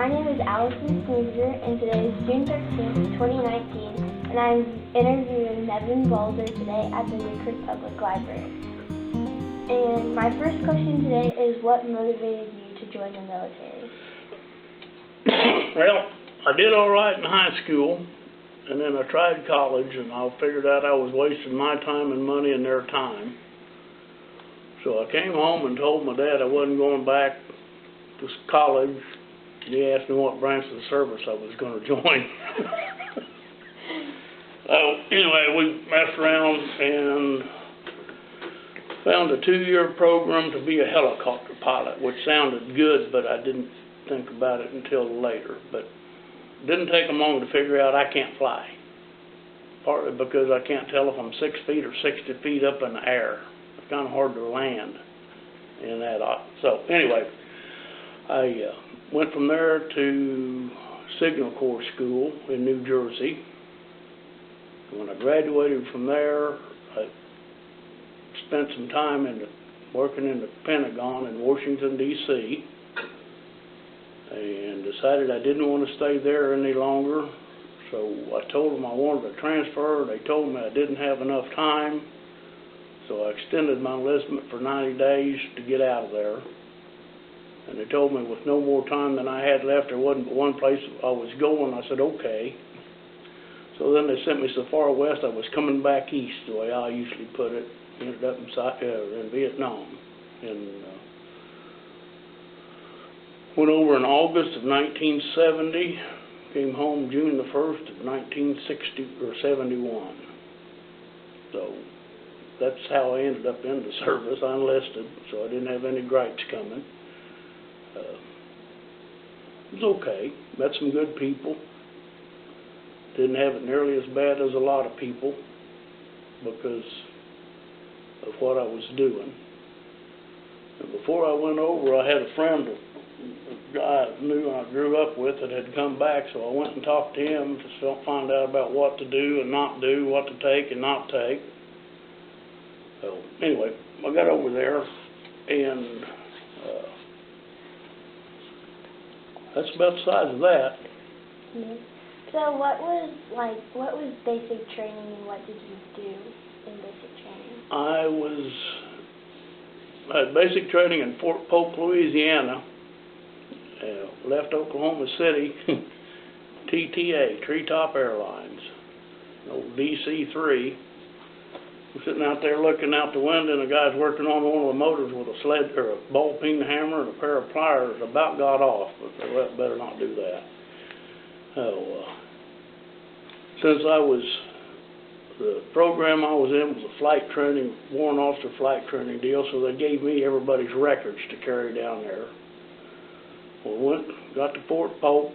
My name is Allison Sneezer, and today is June 13th, 2019, and I'm interviewing Nevin Blazer today at the Newkirk Public Library. And my first question today is, what motivated you to join the military? Well, I did all right in high school, and then I tried college, and I figured out I was wasting my time and money and their time. So I came home and told my dad I wasn't going back to college. He asked me what branch of the service I was going to join. Anyway, we messed around and found a 2-year program to be a helicopter pilot, which sounded good, but I didn't think about it until later. But it didn't take them long to figure out I can't fly, partly because I can't tell if I'm 6 feet or 60 feet up in the air. It's kind of hard to land in that. So anyway, I went from there to Signal Corps School in New Jersey. When I graduated from there, I spent some time working in the Pentagon in Washington, D.C., and decided I didn't want to stay there any longer. So I told them I wanted to transfer. They told me I didn't have enough time, so I extended my enlistment for 90 days to get out of there. And they told me with no more time than I had left, there wasn't but one place I was going. I said, okay. So then they sent me so far west, I was coming back east, the way I usually put it. Ended up in Vietnam. And went over in August of 1970, came home June the 1st of 1971. So that's how I ended up in the service. I enlisted, so I didn't have any gripes coming. It was okay. Met some good people. Didn't have it nearly as bad as a lot of people because of what I was doing. And before I went over, I had a friend, a guy I knew I grew up with, that had come back, so I went and talked to him to find out about what to do and not do, what to take and not take. So anyway, I got over there, and that's about the size of that. Mm-hmm. So what was basic training, and what did you do in basic training? I had basic training in Fort Polk, Louisiana. Left Oklahoma City, TTA, Treetop Airlines, old DC-3. I'm sitting out there looking out the window, and the guy's working on one of the motors with a sled or a ball peen hammer and a pair of pliers. About got off, but they better not do that. Since the program I was in was a flight training, warrant officer flight training deal, so they gave me everybody's records to carry down there. Well, got to Fort Polk.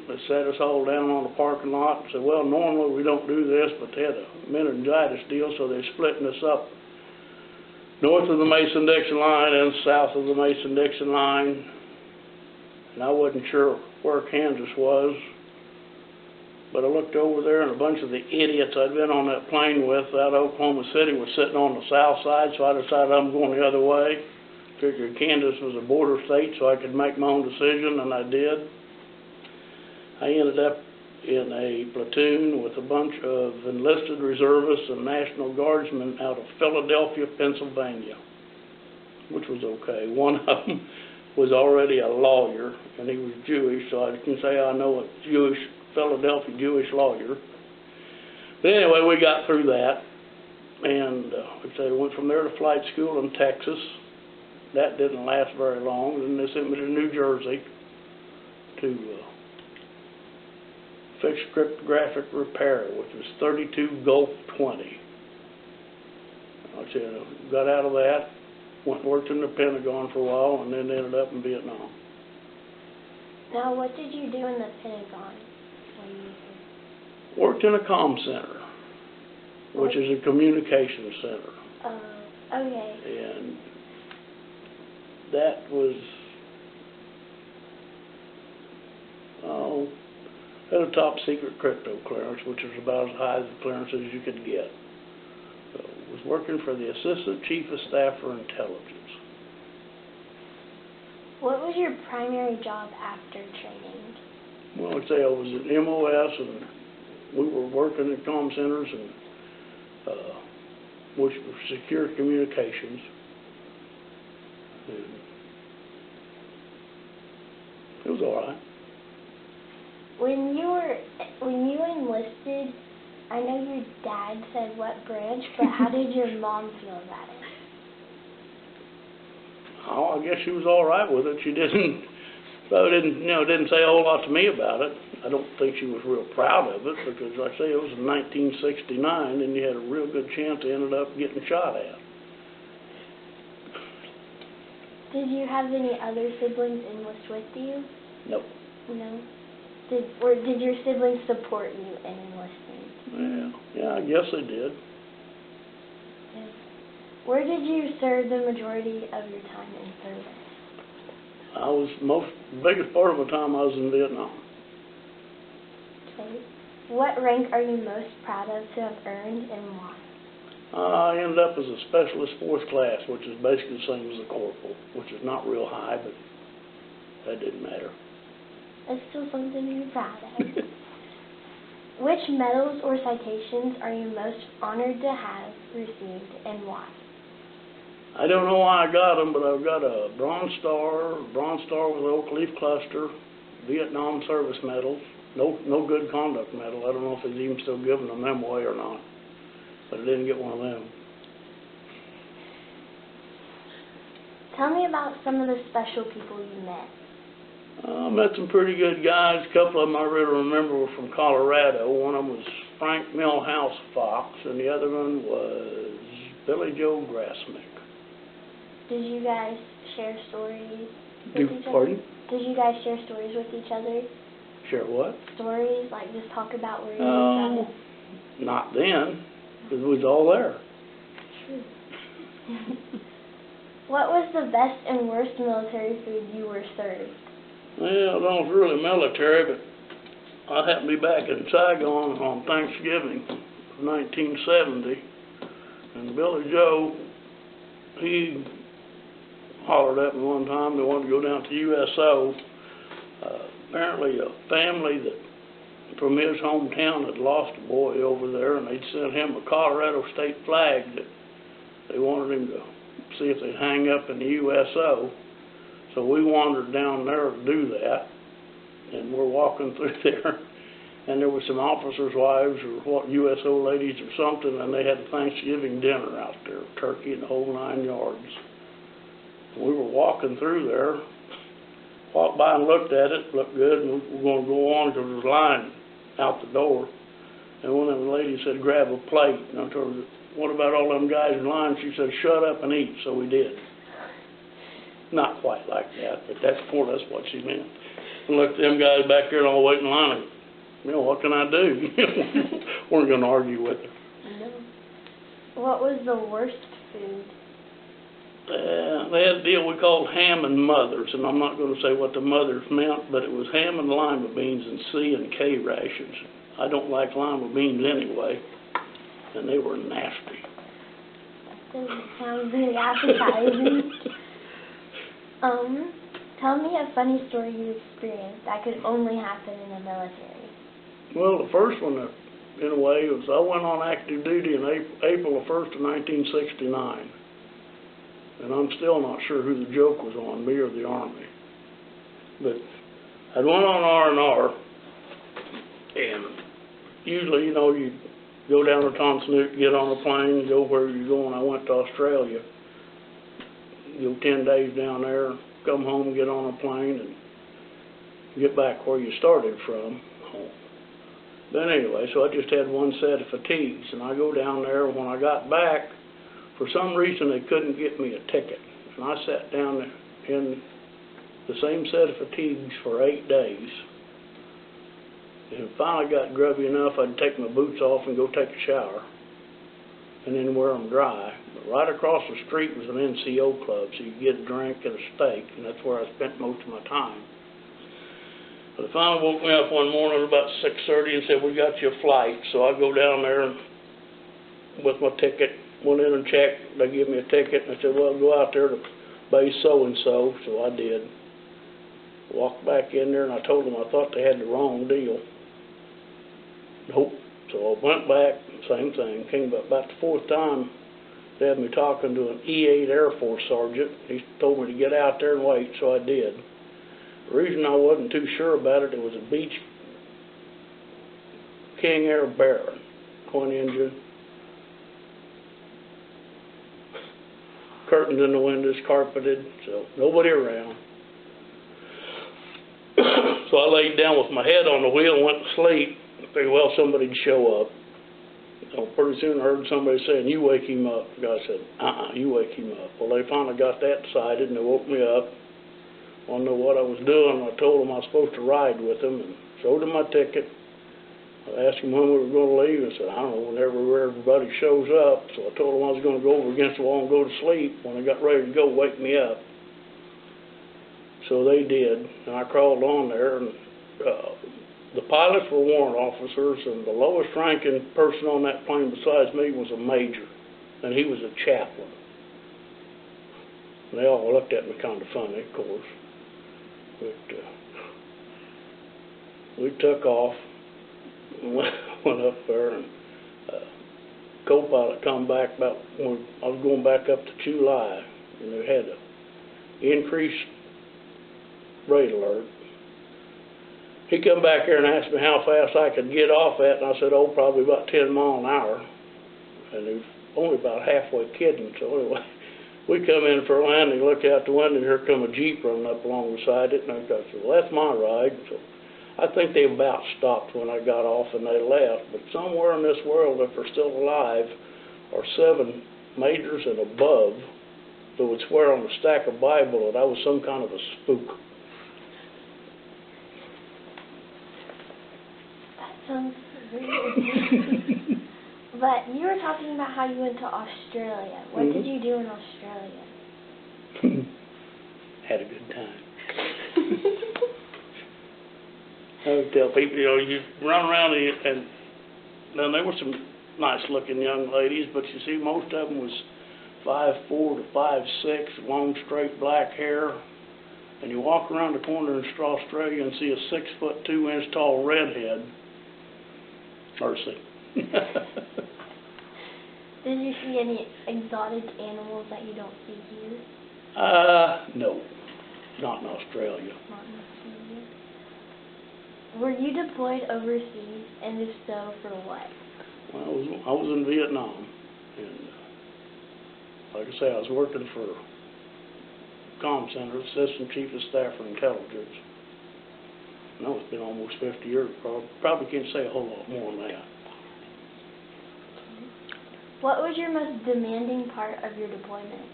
They sat us all down on the parking lot and said, well, normally we don't do this, but they had a meningitis deal, so they're splitting us up north of the Mason-Dixon line and south of the Mason-Dixon line. And I wasn't sure where Kansas was, but I looked over there, and a bunch of the idiots I'd been on that plane with out of Oklahoma City was sitting on the south side, so I decided I'm going the other way. Figured Kansas was a border state, so I could make my own decision, and I did. I ended up in a platoon with a bunch of enlisted reservists and National Guardsmen out of Philadelphia, Pennsylvania, which was okay. One of them was already a lawyer, and he was Jewish, so I can say I know a Philadelphia Jewish lawyer. But anyway, we got through that, and like I say, went from there to flight school in Texas. That didn't last very long. Then they sent me to New Jersey to fix cryptographic repair, which was 32 Gulf 20. Like I said, got out of that, went and worked in the Pentagon for a while, and then ended up in Vietnam. Now, what did you do in the Pentagon? Worked in a comm center, which is a communications center. Okay. And that was, had a top secret crypto clearance, which was about as high as the clearance as you could get. So I was working for the Assistant Chief of Staff for Intelligence. What was your primary job after training? Well, like I say, I was at MOS, and we were working at comm centers, and which were secure communications. And it was all right. When you enlisted, I know your dad said what branch, but how did your mom feel about it? Oh, I guess she was all right with it. She didn't say a whole lot to me about it. I don't think she was real proud of it because, like I say, it was in 1969, and you had a real good chance they ended up getting shot at. Did you have any other siblings enlist with you? Nope. No. Did your siblings support you in enlisting? Yeah, I guess they did. Yeah. Where did you serve the majority of your time in service? Biggest part of my time I was in Vietnam. Okay. What rank are you most proud of to have earned and why? I ended up as a specialist fourth class, which is basically the same as a corporal, which is not real high, but that didn't matter. That's still something you're proud of. Which medals or citations are you most honored to have received and why? I don't know why I got them, but I've got a Bronze Star with an Oak Leaf Cluster, Vietnam Service Medals, no Good Conduct Medal. I don't know if they're even still giving them away or not, but I didn't get one of them. Tell me about some of the special people you met. I met some pretty good guys. A couple of them I really remember were from Colorado. One of them was Frank Milhouse Fox, and the other one was Billy Joe Grassmick. Did you guys share stories with each other? Pardon? Did you guys share stories with each other? Share what? Stories, like just talk about where you were from? Not then, because we was all there. True. What was the best and worst military food you were served? Well, that was really military, but I happened to be back in Saigon on Thanksgiving of 1970, and Billy Joe, he hollered at me one time they wanted to go down to USO. Apparently a family that from his hometown had lost a boy over there, and they'd sent him a Colorado state flag that they wanted him to see if they'd hang up in the USO. So we wandered down there to do that, and we're walking through there, and there were some officers' wives or what USO ladies or something, and they had a Thanksgiving dinner out there, turkey and the whole 9 yards. We were walking through there, walked by and looked at it, looked good, and we were going to go on because there was a line out the door. And one of the ladies said, grab a plate. And I told her, what about all them guys in line? She said, shut up and eat. So we did. Not quite like that, but that's what she meant. And looked at them guys back there all waiting in line. What can I do? Weren't going to argue with her. No. What was the worst food? They had a deal we called ham and mothers, and I'm not going to say what the mothers meant, but it was ham and lima beans and C and K rations. I don't like lima beans anyway, and they were nasty. That doesn't sound very appetizing. Tell me a funny story you experienced that could only happen in the military. Well, the first one, in a way, was I went on active duty in April 1st of 1969. And I'm still not sure who the joke was on, me or the Army. But I went on R&R, and usually, you go down to Tonsanute, get on a plane, go where you're going. I went to Australia, go 10 days down there, come home, get on a plane, and get back where you started from, home. But anyway, so I just had one set of fatigues, and I go down there. When I got back, for some reason, they couldn't get me a ticket. And I sat down in the same set of fatigues for 8 days. And finally got grubby enough, I'd take my boots off and go take a shower. And then wear them dry. But right across the street was an NCO club, so you could get a drink and a steak. And that's where I spent most of my time. But they finally woke me up one morning about 6:30 and said, we got you a flight. So I go down there and with my ticket. Went in and checked. They gave me a ticket, and I said, well, go out there to base so-and-so. So I did. Walked back in there and I told them I thought they had the wrong deal. Nope. So I went back, same thing. Came back about the fourth time, they had me talking to an E-8 Air Force sergeant. He told me to get out there and wait, so I did. The reason I wasn't too sure about it, it was a Beech King Air Baron, twin engine. Curtains in the windows, carpeted, so nobody around. So I laid down with my head on the wheel and went to sleep. I figured, well, somebody'd show up. So pretty soon I heard somebody saying, "You wake him up." The guy said, "You wake him up." Well, they finally got that decided, and they woke me up. Wanted to know what I was doing. I told them I was supposed to ride with them, and showed them my ticket. I asked them when we were going to leave, and said, "I don't know, whenever everybody shows up." So I told them I was going to go over against the wall and go to sleep. When I got ready to go, wake me up. So they did, and I crawled on there, and the pilots were warrant officers, and the lowest ranking person on that plane besides me was a major, and he was a chaplain. And they all looked at me kind of funny, of course. But we took off and went up there, and co-pilot come back about when I was going back up to July, and they had an increased rate alert. He come back here and asked me how fast I could get off at, and I said, "Oh, probably about 10 miles an hour." And he was only about halfway kidding. So anyway, we come in for a landing, look out the window, and here come a Jeep running up along beside it, and I said, "Well, that's my ride." So I think they about stopped when I got off and they left. But somewhere in this world, if they're still alive, are 7 majors and above that would swear on a stack of Bible that I was some kind of a spook. Sounds weird. But you were talking about how you went to Australia. What did you do in Australia? Had a good time. I would tell people, you run around and now there were some nice-looking young ladies, but you see, most of them was 5'4" to 5'6", long, straight black hair. And you walk around the corner in Australia and see a 6'2" tall redhead. Mercy. Did you see any exotic animals that you don't see here? No, not in Australia. Not in Australia. Were you deployed overseas, and if so, for what? Well, I was in Vietnam, and like I say, I was working for Comm Center, Assistant Chief of Staff for Intelligence. No, it's been almost 50 years. Probably can't say a whole lot more than that. What was your most demanding part of your deployment?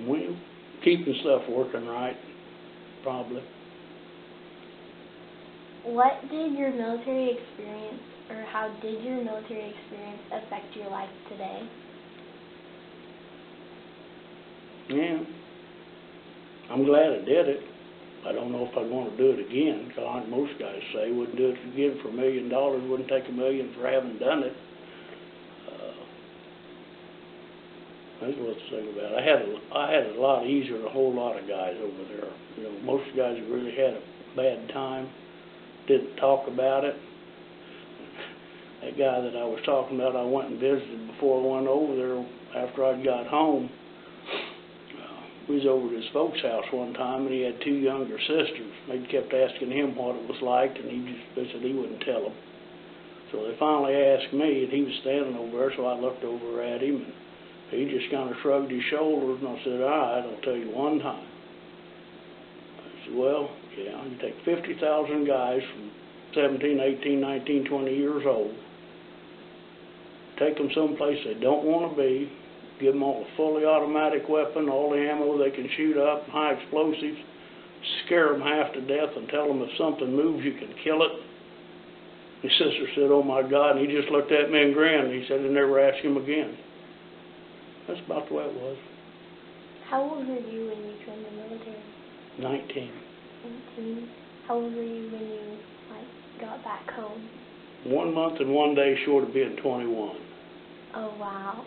Well, keeping stuff working right, probably. What did your military experience, or how did your military experience affect your life today? Yeah, I'm glad I did it. I don't know if I'd want to do it again, because like most guys say, wouldn't do it again for $1 million, wouldn't take $1 million for having done it. That's what's the thing about it. I had it a lot easier than a whole lot of guys over there. Most guys really had a bad time, didn't talk about it. That guy that I was talking about, I went and visited before I went over there after I got home. We was over at his folks' house one time, and he had 2 younger sisters. They kept asking him what it was like, and they said he wouldn't tell them. So they finally asked me, and he was standing over there, so I looked over at him, and he just kind of shrugged his shoulders, and I said, "All right, I'll tell you one time." I said, "Well, yeah, you take 50,000 guys from 17, 18, 19, 20 years old, take them someplace they don't want to be, give them all a fully automatic weapon, all the ammo they can shoot up, high explosives, scare them half to death and tell them if something moves you can kill it." His sister said, "Oh my God," and he just looked at me and grinned. He said, "I never asked him again." That's about the way it was. How old were you when you joined the military? 19. 19. How old were you when you got back home? 1 month and 1 day short of being 21. Oh wow.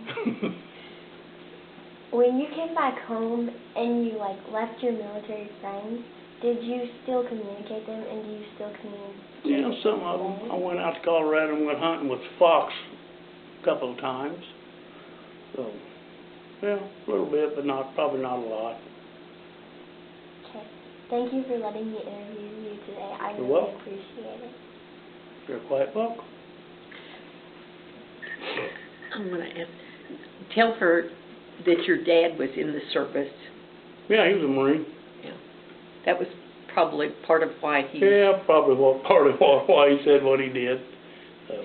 when you came back home and you left your military friends, did you still communicate them, and do you still communicate? Yeah, some of them. I went out to Colorado and went hunting with fox a couple of times. So, yeah, a little bit, but probably not a lot. Okay. Thank you for letting me interview you today. I You're really welcome. appreciate it. You're quite welcome. I'm going to tell her that your dad was in the service. Yeah, he was a Marine. Yeah. That was probably part of why he... Yeah, probably part of why he said what he did.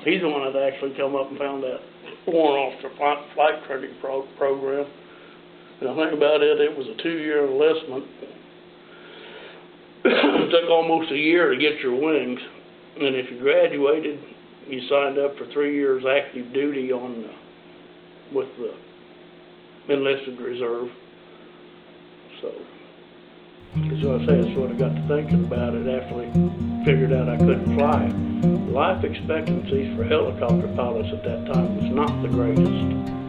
He's the one that actually come up and found that warrant officer flight training program. And the thing about it, it was a 2-year enlistment. It took almost a year to get your wings. And if you graduated, you signed up for 3 years active duty with the enlisted reserve. So, as I say, that's what I got to thinking about it after we figured out I couldn't fly. Life expectancies for helicopter pilots at that time was not the greatest.